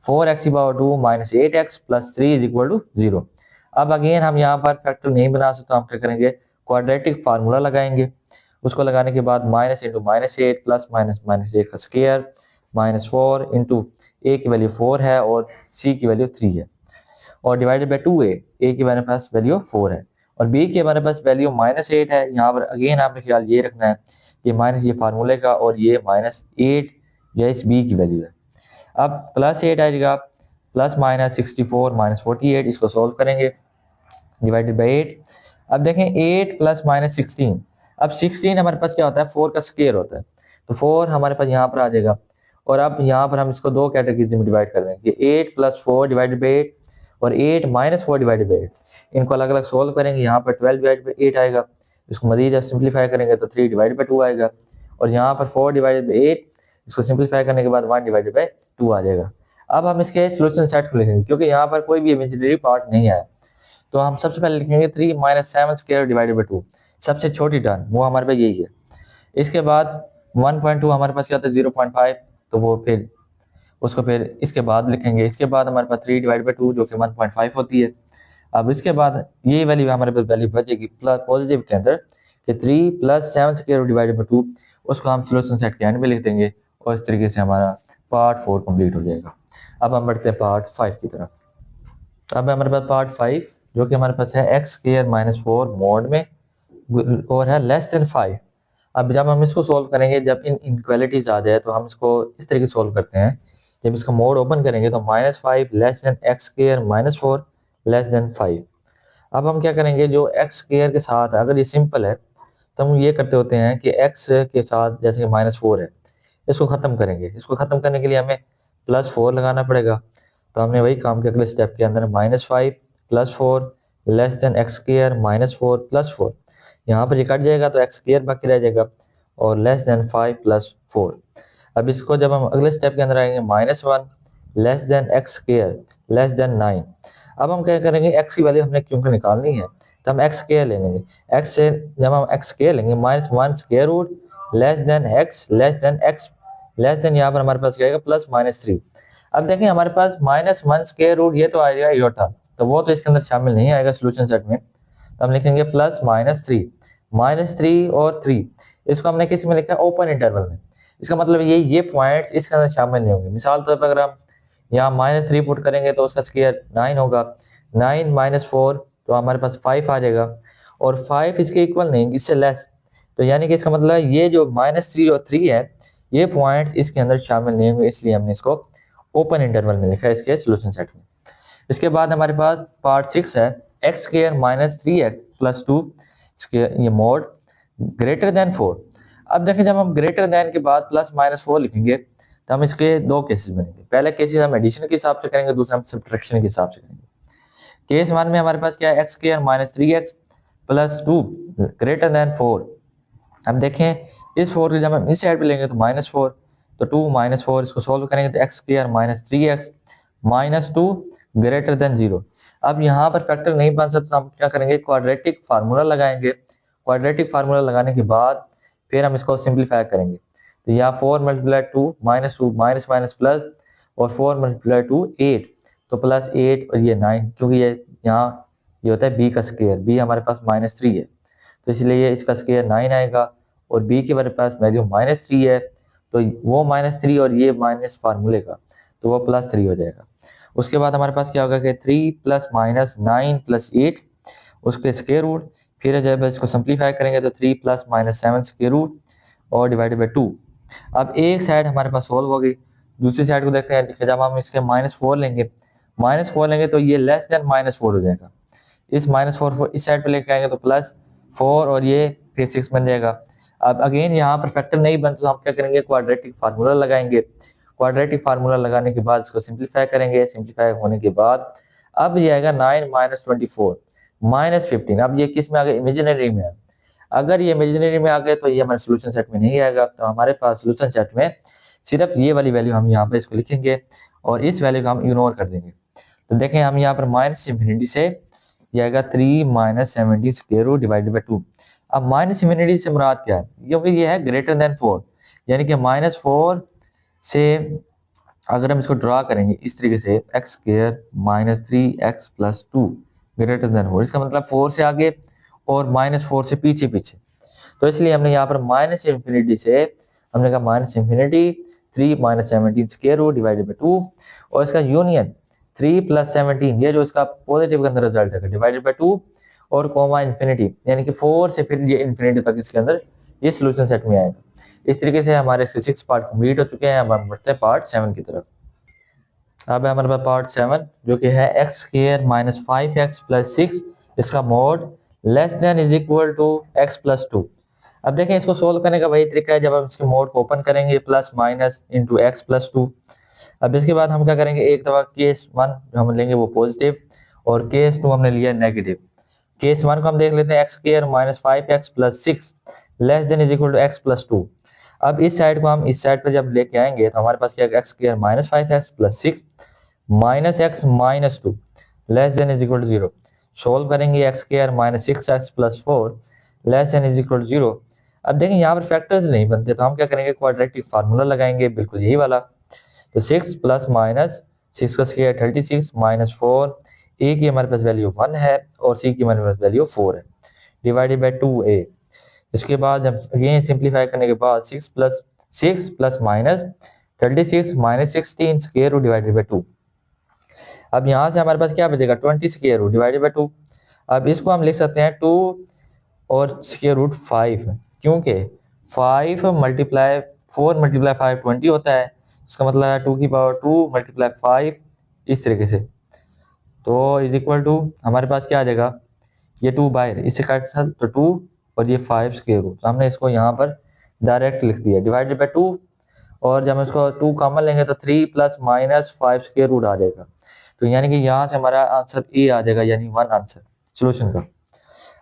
4x की power 2 minus 8x plus 3 is equal to 0। अब अगेन हम यहाँ पर फैक्टर नहीं बना सकते, हम क्या करेंगे क्वाड्रेटिक फार्मूला लगाएंगे। उसको लगाने के बाद minus into minus 8 plus minus minus 8 का स्क्वायर माइनस 4 इंटू ए की वैल्यू 4 है और सी की वैल्यू 3 है और डिवाइडेड बाई 2a ए की हमारे पास वैल्यू 4 है और बी की हमारे पास वैल्यू माइनस 8 है। यहाँ पर अगेन आपने ख्याल ये रखना है कि माइनस ये फार्मूले का और ये माइनस 8 या इस बी की वैल्यू है। अब प्लस 8 आएगा प्लस माइनस 64 माइनस 48 इसको सोल्व करेंगे डिवाइडेड बाई 8। अब देखें 8 प्लस माइनस 16। अब 16 हमारे पास क्या होता है 4 का स्क्वायर होता है तो 4 हमारे पास यहाँ पर आ जाएगा और अब यहाँ पर हम इसको दो कैटेगरीज में डिवाइड कर देंगे 8 प्लस 4 डिवाइडेड बाई 8 और 8 माइनस 4 डिवाइडेड बाई 8। इनको अलग अलग सोल्व करेंगे। यहाँ पर 12 डिवाइडेड बाई 8 आएगा, इसको मजीद सिंप्लीफाई करेंगे तो 3 डिवाइडेड बाई 2 आएगा और यहाँ पर 4 डिवाइडेड बाई 8 इसको सिंप्लीफाई करने के बाद 1 डिवाइडेड बाई 2 आ जाएगा। अब हम इसके सोल्यूशन सेट को लिखेंगे क्योंकि यहाँ पर कोई भी इमेजिनरी पार्ट नहीं आया तो हम सबसे पहले लिखेंगे 3 माइनस 7 स्क्वायर डिवाइडेड बाई 2 सबसे छोटी टर्म वो हमारे पास यही है। इसके बाद 1.2 हमारे पास क्या होता है 0.5 तो वो फिर उसको फिर इसके बाद लिखेंगे। इसके बाद हमारे पास 3 डिवाइड बाई 2 जो कि 1.5 होती है। अब इसके बाद ये वैल्यू हमारे पास वैल्यू बचेगी प्लस पॉजिटिव के अंदर कि 3 प्लस 7 स्क्वायर डिवाइडेड बाई 2 उसको हम सोल्यूशन सेट के एंड में लिख देंगे और इस तरीके से हमारा पार्ट 4 कंप्लीट हो जाएगा। अब हम बढ़ते हैं पार्ट 5 की तरफ। अब हमारे पास पार्ट 5 जो कि हमारे पास है एक्स स्क्वायर माइनस 4 मोड में और है लेस देन 5। अब जब हम इसको सोल्व करेंगे जब इन इनक्वालिटीज आ जाए तो हम इसको इस तरीके से सोल्व करते हैं। जब इसका मोड ओपन करेंगे तो minus 5 less than x square minus 4 less then 5। अब हम क्या करेंगे जो एक्स स्क्वायर के साथ अगर ये सिंपल है तो हम ये करते होते हैं कि एक्स के साथ जैसे कि माइनस 4 है इसको खत्म करेंगे। इसको खत्म करने के लिए हमें प्लस 4 लगाना पड़ेगा तो हमने वही काम किया अगले स्टेप के अंदर minus 5 plus 4 less than x square minus 4 plus 4। यहाँ पर ये कट जाएगा तो एक्स स्क्वायर बाकी रह जाएगा और लेस देन 5 प्लस 4। अब इसको जब हम अगले स्टेप के अंदर आएंगे minus 1 less than x square less than 9। अब हम क्या करेंगे, एक्स की वैल्यू हमने क्योंकि निकालनी है तो हम एक्स स्क्वायर ले लेंगे। एक्स से जब हम एक्स स्क्वायर लेंगे minus one square root less than x less than x less than, यहाँ पर हमारे पास क्या आएगा प्लस माइनस 3। अब देखें हमारे पास माइनस वन स्क्वायर रूट ये तो आएगा योटा, तो वो तो इसके अंदर शामिल नहीं आएगा सोल्यूशन सेट में, तो हम लिखेंगे प्लस माइनस थ्री और थ्री, इसको हमने किस में लिखा है ओपन इंटरवल में। इसका मतलब ये पॉइंट्स इसके अंदर शामिल नहीं होंगे। मिसाल तौर पर अगर हम यहाँ माइनस थ्री पुट करेंगे तो उसका स्क्वायर 9 होगा, 9 माइनस 4 तो हमारे पास 5 आ जाएगा, और 5 इसके इक्वल नहीं इससे लेस, तो यानी कि इसका मतलब ये जो माइनस थ्री और थ्री है ये पॉइंट्स इसके अंदर शामिल नहीं होंगे, इसलिए हमने इसको ओपन इंटरवल में लिखा है इसके सोल्यूशन सेट में। इसके बाद हमारे पास पार्ट 6 है, x square minus three x plus two ये मोड ग्रेटर देन 4। अब देखें जब हम ग्रेटर देन के बाद प्लस माइनस 4 लिखेंगे तो हम इसके दो केसेस बनेंगे। पहला केसेस हम एडिशन के हिसाब से करेंगे, दूसरा हम सब्ट्रैक्शन के हिसाब से करेंगे। केस वन में हमारे पास क्या है, x square minus three x plus two greater than 4। अब देखें इस 4 को जब हम इस साइड पे लेंगे तो माइनस 4, तो 2 माइनस 4 इसको सोल्व करेंगे तो x square minus three x minus two greater than 0। अब यहाँ पर फैक्टर नहीं बन सकता, हम क्या करेंगे क्वाड्रेटिक फार्मूला लगाएंगे। क्वाड्रेटिक फार्मूला लगाने के बाद फिर हम इसको सिंप्लीफाई करेंगे, तो यहाँ 4 multiply two minus minus plus, और 4 मल्टीप्लाई टू 8, तो प्लस 8 और ये 9, क्योंकि ये यहाँ ये होता है बी का स्क्वायर, बी हमारे पास माइनस थ्री है तो इसलिए ये इसका स्क्वायर 9 आएगा, और बी के हमारे पास वैल्यू माइनस थ्री है तो वो माइनस थ्री और ये माइनस फार्मूले का तो वो प्लस थ्री हो जाएगा। उसके बाद हमारे पास क्या होगा कि 3 प्लस माइनस 9 प्लस 8 उसके स्क्वायर रूट, फिर जब इसको सिंप्लीफाई करेंगे तो 3 प्लस माइनस 7 स्क्वायर रूट और डिवाइडेड बाई 2। अब एक साइड हमारे पास सोल्व हो गई, दूसरी साइड को देखते हैं। जब हम इसके माइनस फोर लेंगे तो ये लेस देन माइनस फोर हो जाएगा, इस माइनस फोर इस साइड पे लेके आएंगे तो प्लस 4 और ये फिर 6 बन जाएगा। अब अगेन यहाँ पर फैक्टर नहीं बनता तो हम क्या करेंगे क्वाड्रेटिक फार्मूला लगाएंगे। क्वाड्रेटिक फार्मूला लगाने के बाद इसको सिंप्लीफाई करेंगे, सिंप्लीफाई होने के बाद अब ये आएगा 9 माइनस 24 माइनस 15। अब ये किस में आ गया, इमेजिनरी में। अगर ये इमेजिनरी में आ गए तो ये हमारे सोल्यूशन सेट में नहीं आएगा, तो हमारे पास सोल्यूशन सेट में सिर्फ ये वाली वैल्यू हम यहाँ पे इसको लिखेंगे और इस वैल्यू को हम इग्नोर कर देंगे। तो देखें हम यहाँ पर माइनस इंफिनिटी से ये आएगा 3 minus 70 square root divided by 2। अब माइनस इंफिनिटी से मुराद क्या है, क्योंकि ये है ग्रेटर देन 4, यानी कि माइनस 4 से अगर हम इसको ड्रा करेंगे इस तरीके से x square minus three x plus two greater than 4, इसका मतलब 4 से आगे और माइनस 4 से पीछे पीछे, तो इसलिए हमने यहाँ पर माइनस इंफिनिटी से हमने कहा minus infinity 3 minus 17 square root divided by 2, और इसका यूनियन 3 प्लस 17 ये जो इसका पॉजिटिव के अंदर रिजल्ट है डिवाइडेड बाई 2 और कोमा इंफिनिटी, यानी कि 4 से फिर ये इंफिनिटी तक इसके अंदर ये सोल्यूशन सेट में आएगा। इस तरीके से हमारे 6 पार्ट कंप्लीट हो चुके हैं। अब हम बढ़ते हैं पार्ट 7 की तरफ। अब है हमारे पास पार्ट 7 जो कि है x square minus 5x plus 6, इसका mod less than is equal to x plus 2। अब देखें इसको सोल्व करने का वही तरीका है, जब हम इसके मोड को ओपन करेंगे plus minus into x plus 2। अब इसके बाद हम क्या करेंगे, एक दफा केस 1 जो हम लेंगे वो पॉजिटिव और केस 2 हमने लिया नेगेटिव। केस 1 को हम देख लेते हैं, x square minus 5x plus 6 less than is equal to x plus 2। अब इस साइड को हम इस साइड पर जब लेके आएंगे तो हमारे पास क्या है, x square minus 5x plus 6 minus X minus 2 less than is equal to 0। Solve करेंगे X square minus 6x plus 4 less than is equal to 0। अब देखें यहाँ पर फैक्टर्स नहीं बनते तो हम क्या करेंगे क्वाड्रेटिक फार्मूला लगाएंगे, बिल्कुल यही वाला। तो 6 प्लस माइनस 6 का स्क्वायर 36 माइनस 4, ए की हमारे पास वैल्यू 1 है और सी की हमारे पास वैल्यू 4 है डिवाइडेड बाई 2a। इसके बाद जब अगेन सिंप्लीफाई करने के बाद 6 plus minus 36 minus 16 square root divided by 2। अब यहाँ से हमारे पास क्या बचेगा 20 स्क्वायर रूट डिवाइडेड बाई 2। अब इसको हम लिख सकते हैं 2 और स्क्वायर रूट 5, क्योंकि 5 मल्टीप्लाई 4 मल्टीप्लाई 5 20 होता है, इसका मतलब है 2 की पावर 2 मल्टीप्लाई 5 इस तरीके से, तो इज इक्वल टू हमारे पास क्या आ जाएगा, ये 2 बाहर इससे काट तो 2 और ये 5 स्क्वायर रूट, तो हमने इसको यहाँ पर डायरेक्ट लिख दिया डिवाइडेड बाई 2, और जब हम इसको 2 कॉमन लेंगे तो 3 प्लस माइनस 5 स्क्वायर रूट आ जाएगा। तो यानी कि यहाँ से हमारा आंसर ए आ जाएगा, यानी 1 आंसर सोल्यूशन का।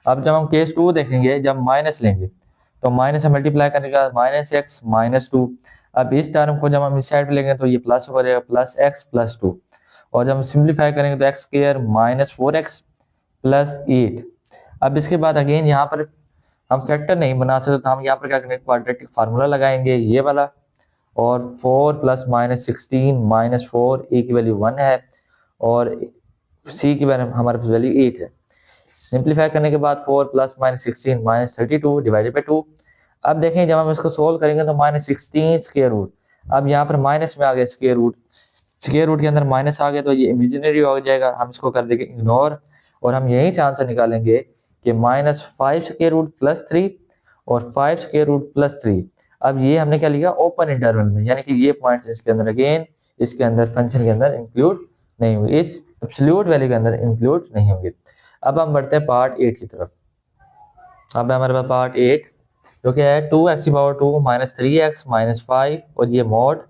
अब जब हम केस 2 देखेंगे, जब माइनस लेंगे तो माइनस से मल्टीप्लाई करने का माइनस एक्स माइनस 2। अब इस टर्म को जब हम इस साइड पे लेंगे तो ये प्लस हो जाएगा प्लस एक्स प्लस 2, और जब हम सिंप्लीफाई करेंगे तो x square minus 4x plus 8। अब इसके बाद अगेन यहाँ पर हम फैक्टर नहीं बना सकते तो हम यहाँ पर क्या करेंगे, क्वाड्रेटिक फार्मूला लगाएंगे ये वाला, और 4 प्लस माइनस 16 माइनस 4 ए की वैल्यू 1 है और सी की वैल्यू हमारे पास वैल्यू 8 है। सिंप्लीफाई करने के बाद 4 plus minus 16 minus 32 divided by 2। अब देखें जब हम इसको सोल्व करेंगे तो माइनस 16 स्क्वायर रूट, अब यहाँ पर माइनस में आ गया स्क्वायर रूट के अंदर माइनस आ गया तो ये इमेजिनरी हो जाएगा, हम इसको कर देंगे इग्नोर, और हम यहीं से आंसर निकालेंगे कि माइनस 5 स्क्वायर रूट प्लस 3 और 5 स्क्वायर रूट प्लस 3। अब ये हमने क्या लिया ओपन इंटरवल में, यानी कि ये पॉइंट्स इसके अंदर अगेन इसके अंदर फंक्शन के अंदर इंक्लूड नहीं हुए, इस एब्सोल्यूट वैल्यू के अंदर इंक्लूड नहीं होंगे। अब हम बढ़ते हैं पार्ट 8 की तरफ। अब हमारे पास पार्ट 8 जो कि है 2x⁻2 माइनस 3x माइनस 5 और ये मॉड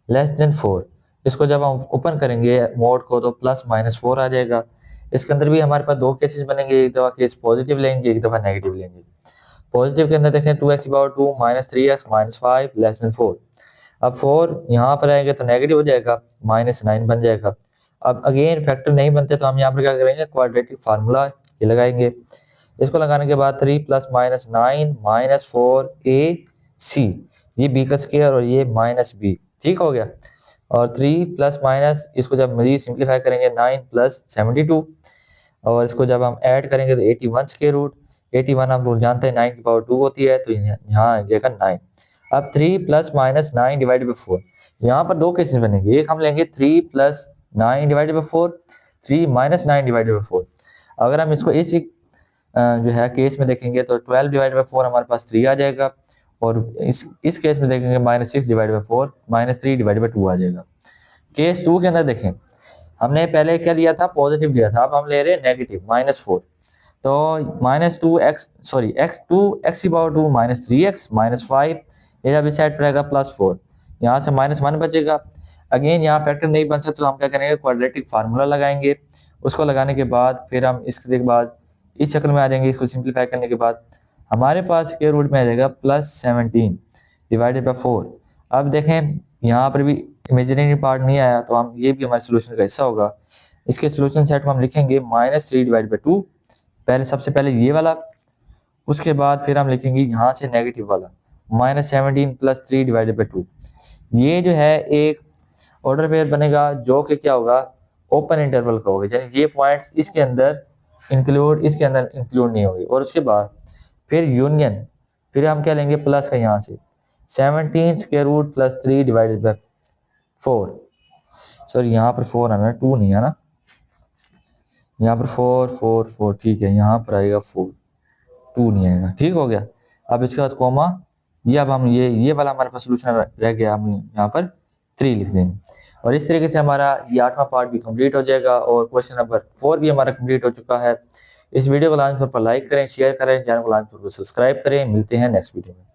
लेस देन 4। इसको जब हम ओपन करेंगे मोड को तो प्लस माइनस 4 आ जाएगा। इसके अंदर भी हमारे पास दो केसेस बनेंगे, एक दफा केस पॉजिटिव लेंगे, एक दफा नेगेटिव लेंगे। पॉजिटिव के अंदर देखें 2x⁻2 minus 3x minus 5 less than 4। अब 4 यहाँ पर आएंगे तो नेगेटिव हो जाएगा, -9 बन जाएगा। अब अगेन फैक्टर नहीं बनते तो हम यहाँ पर क्या करेंगे, क्वाड्रेटिक फार्मूला ये लगाएंगे। इसको लगाने के बाद 3 प्लस माइनस 9 माइनस 4 ए सी, ये बी का स्क्वायर और ये माइनस बी, ठीक हो गया। और 3 प्लस माइनस इसको जब मजीद सिंप्लीफाई करेंगे 9 प्लस 72, और इसको जब हम ऐड करेंगे तो 81 स्क्वायर रूट, 81 हम लोग जानते हैं 9 की पावर 2 होती है तो यहाँ आ जाएगा 9। अब 3 प्लस माइनस 9 डिवाइडेड बाई 4, यहाँ पर दो केसेस बनेंगे, एक हम लेंगे 3 plus 9 divided by 4, 3 minus 9 divided by 4। अगर हम इसको इस जो है केस में देखेंगे तो 12 डिवाइड बाई 4 हमारे पास 3 आ जाएगा, और इस केस में देखेंगे -6 डिवाइड बाई 4 -3 डिवाइड बाई 2 आ जाएगा। केस 2 के अंदर देखें हमने पहले क्या लिया था, पॉजिटिव लिया था, अब हम ले रहे हैं नेगेटिव -4। तो x2 माइनस 3x माइनस 5, ये जब इस साइड पर आएगा +4, यहाँ से -1 बचेगा। अगेन यहाँ फैक्टर नहीं बन सकता तो हम क्या करेंगे, क्वाड्रेटिक फार्मूला लगाएंगे। उसको लगाने के बाद फिर हम इसके बाद इस शक्ल में आ जाएंगे। इसको सिंप्लीफाई करने के बाद हमारे पास स्क्वायर रूट में आ जाएगा +17 डिवाइडेड बाई 4। अब देखें यहाँ पर भी इमेजिनरी पार्ट नहीं आया तो हम ये भी हमारे सोल्यूशन का हिस्सा होगा। इसके सोल्यूशन सेट को हम लिखेंगे -3 डिवाइड बाई 2, पहले सबसे पहले ये वाला, उसके बाद फिर हम लिखेंगे यहाँ से नेगेटिव वाला -17 प्लस 3 डिवाइडेड बाई 2। ये जो है एक ऑर्डर पेयर बनेगा जो कि क्या होगा, ओपन इंटरवल का होगा, यानी ये पॉइंट्स इसके अंदर इंक्लूड नहीं होगी। और उसके बाद फिर यूनियन, फिर हम क्या लेंगे प्लस का यहाँ से 17 square root plus 3 divided by 4। Sorry यहाँ पर 4 आना है, 2 नहीं आना, यहाँ पर 4 4 4 ठीक है, यहाँ पर आएगा 4, 2 नहीं आएगा, ठीक हो गया। अब इसके बाद कॉमा, ये अब हम ये वाला हमारे पास सोल्यूशन रह गया, हम यहाँ पर 3 लिख देंगे। और इस तरीके से हमारा ये 8वां पार्ट भी कंप्लीट हो जाएगा और क्वेश्चन नंबर 4 भी हमारा कंप्लीट हो चुका है। इस वीडियो को लास्ट पर लाइक करें, शेयर करें, चैनल को लास्ट पर सब्सक्राइब करें। मिलते हैं नेक्स्ट वीडियो में।